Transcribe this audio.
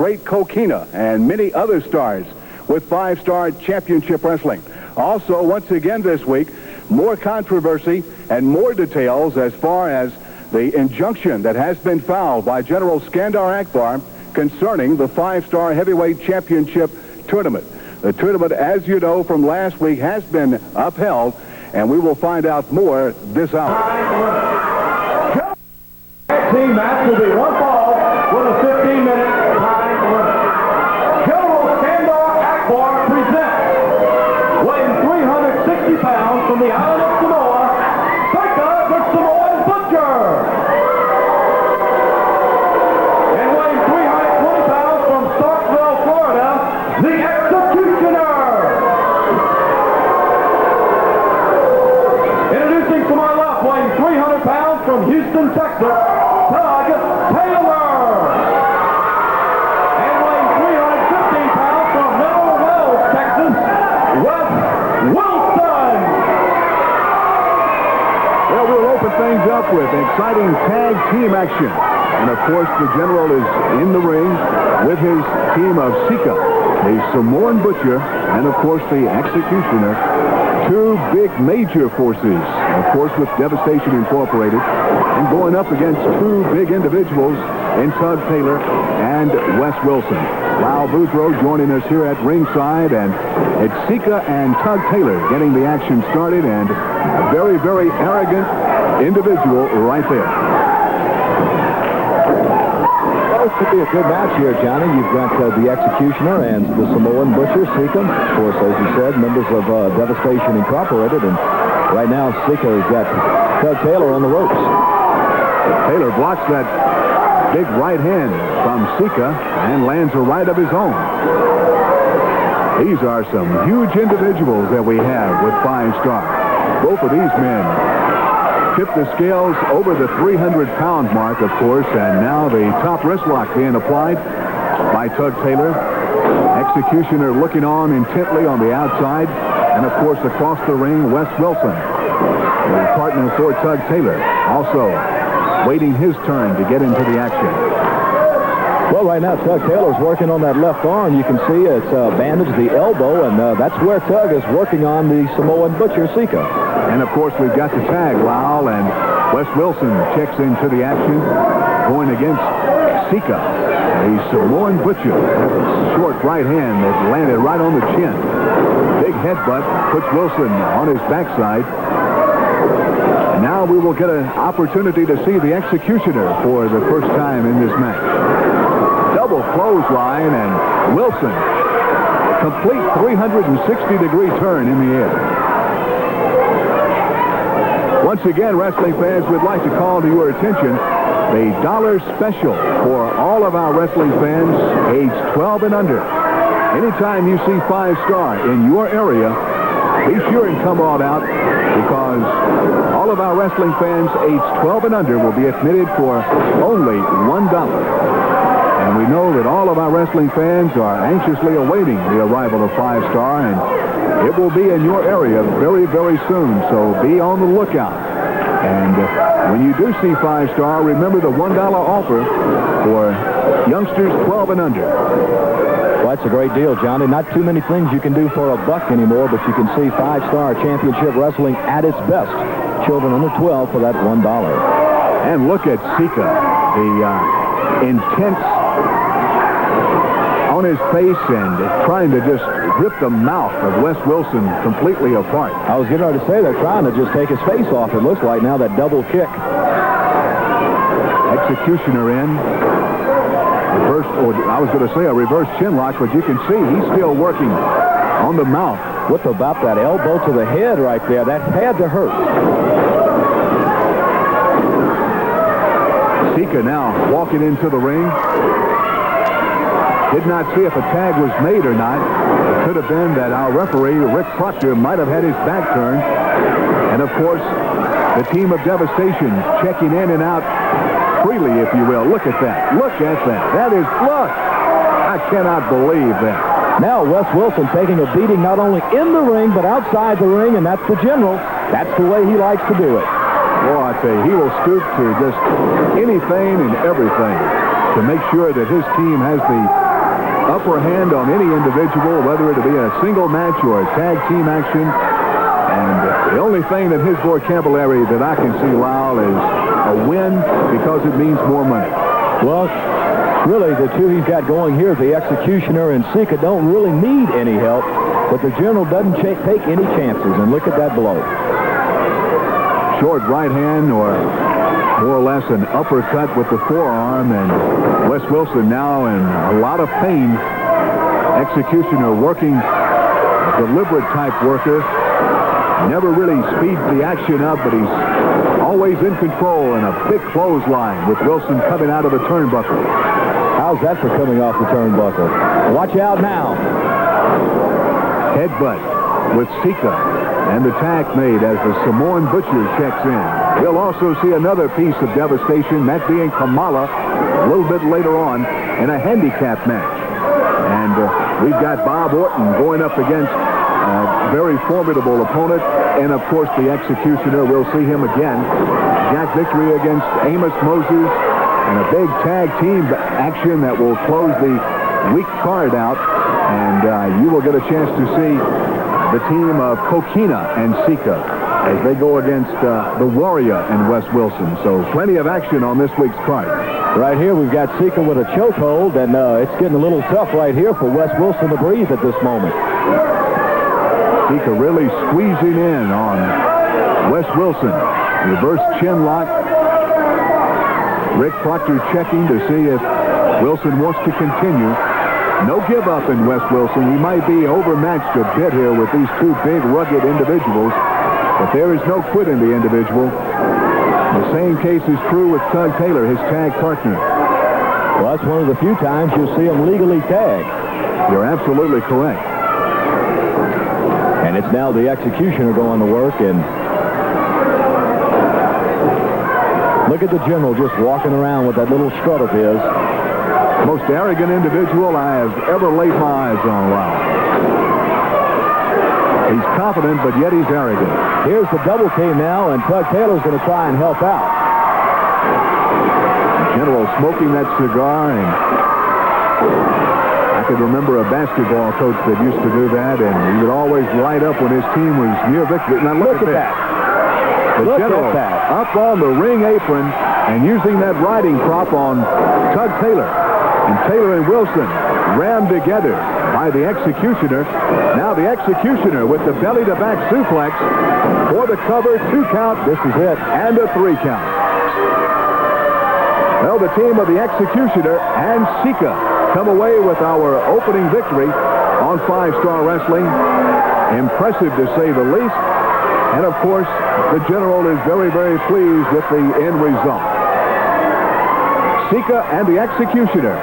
great Coquina, and many other stars with 5-star championship wrestling. Also, once again this week, more controversy and more details as far as the injunction that has been filed by General Skandar Akbar concerning the 5-star heavyweight championship tournament. The tournament, as you know from last week, has been upheld, and we will find out more this hour. Team match will be one fall with a 15-minute time limit. General Skandar Akbar presents, weighing 360 pounds from the island of Samoa, Siki the Somoan Butcher. And weighing 320 pounds from Starkville, Florida, the Executioner. Introducing to my left, weighing 300 pounds from Houston, Texas, Tugboat Taylor. And weighing 315 pounds from Mineral Wells, Texas, Wes Wilson. Well, we'll open things up with exciting tag team action. And, of course, the General is in the ring with his team of Siki, the Somoan Butcher, and, of course, the Executioner. Two big major forces, of course, with Devastation Incorporated, and going up against two big individuals in Tug Taylor and Wes Wilson. Lyle Boudreaux joining us here at ringside, and it's Siki and Tug Taylor getting the action started, and a very, very arrogant individual right there. Well, it could be a good match here, Johnny. You've got the Executioner and the Samoan Butcher, Siki. Of course, as you said, members of Devastation Incorporated, and right now Siki has got Tug Taylor on the ropes. Taylor blocks that big right hand from Siki and lands a right of his own. These are some huge individuals that we have with 5-star. Both of these men tip the scales over the 300-pound mark, of course, and now the top wrist lock being applied by Tug Taylor. Executioner looking on intently on the outside, and of course across the ring, Wes Wilson, the partner for Tug Taylor, also waiting his turn to get into the action. Well, right now Tug Taylor's working on that left arm. You can see it's bandaged the elbow, and that's where Tug is working on the Samoan Butcher, Siki. And, of course, we've got the tag, Lyle, and Wes Wilson checks into the action, going against Siki, the Samoan Butcher. Has a short right hand that landed right on the chin. Big headbutt puts Wilson on his backside. And now we will get an opportunity to see the Executioner for the first time in this match. Double clothesline, and Wilson, a complete 360-degree turn in the air. Once again, wrestling fans, we'd like to call to your attention the dollar special for all of our wrestling fans aged 12 and under. Anytime you see 5-star in your area, be sure and come on out, because all of our wrestling fans aged 12 and under will be admitted for only $1. And we know that all of our wrestling fans are anxiously awaiting the arrival of 5-star, and it will be in your area very, very soon, so be on the lookout. And when you do see 5-star, remember the $1 offer for youngsters 12 and under. Well, that's a great deal, Johnny. Not too many things you can do for $1 anymore, but you can see 5-star championship wrestling at its best. Children under 12 for that $1. And look at Siki, the intense on his face and trying to just rip the mouth of Wes Wilson completely apart. I was getting ready to say they're trying to just take his face off, it looks like now, that double kick. Executioner in. Reverse, or I was going to say a reverse chin lock, but you can see he's still working on the mouth. What about that elbow to the head right there? That had to hurt. Siki now walking into the ring. Did not see if a tag was made or not. It could have been that our referee, Rick Proctor, might have had his back turned. And, of course, the team of Devastation checking in and out freely, if you will. Look at that. Look at that. That is blood. I cannot believe that. Now Wes Wilson taking a beating not only in the ring, but outside the ring, and that's the General. That's the way he likes to do it. Boy, I tell you, he will stoop to just anything and everything to make sure that his team has the upper hand on any individual, whether it be a single match or a tag team action. And the only thing in his vocabulary that I can see, Lyle, is a win because it means more money. Well, really, the two he's got going here, the Executioner and Sika, don't really need any help, but the General doesn't take any chances. And look at that blow. Short right hand, or more or less an uppercut with the forearm, and Wes Wilson now in a lot of pain. Executioner working, a deliberate type worker. Never really speeds the action up, but he's always in control, and a big clothesline with Wilson coming out of the turnbuckle. How's that for coming off the turnbuckle? Watch out now. Headbutt with Sika, and the tag made as the Samoan Butcher checks in. We'll also see another piece of devastation, that being Kamala, a little bit later on in a handicap match. And we've got Bob Orton going up against a very formidable opponent, and of course the Executioner. We'll see him again. Jack Victory against Amos Moses, and a big tag team action that will close the week card out. And you will get a chance to see the team of Kokina and Sika as they go against the Warrior and Wes Wilson. So plenty of action on this week's card. Right here, we've got Sika with a chokehold, and it's getting a little tough right here for Wes Wilson to breathe at this moment. Sika really squeezing in on Wes Wilson. Reverse chin lock. Rick Proctor checking to see if Wilson wants to continue. No give up in Wes Wilson. He might be overmatched a bit here with these two big, rugged individuals, but there is no quit in the individual. The same case is true with Tug Taylor, his tag partner. Well, that's one of the few times you'll see him legally tagged. You're absolutely correct. And it's now the Executioner going to work, and look at the General just walking around with that little strut of his. Most arrogant individual I have ever laid my eyes on. Wow. He's confident, but yet he's arrogant. Here's the double team now, and Tug Taylor's going to try and help out. The General smoking that cigar, and I could remember a basketball coach that used to do that, and he would always light up when his team was near victory. Now look at that. The General up on the ring apron and using that riding prop on Tug Taylor. And Taylor and Wilson rammed together by the Executioner. Now the Executioner with the belly-to-back suplex for the cover, 2 count. This is it. And a 3 count. Well, the team of the Executioner and Sika come away with our opening victory on 5-Star Wrestling. Impressive to say the least. And of course, the General is very, very pleased with the end result. Sika and the Executioner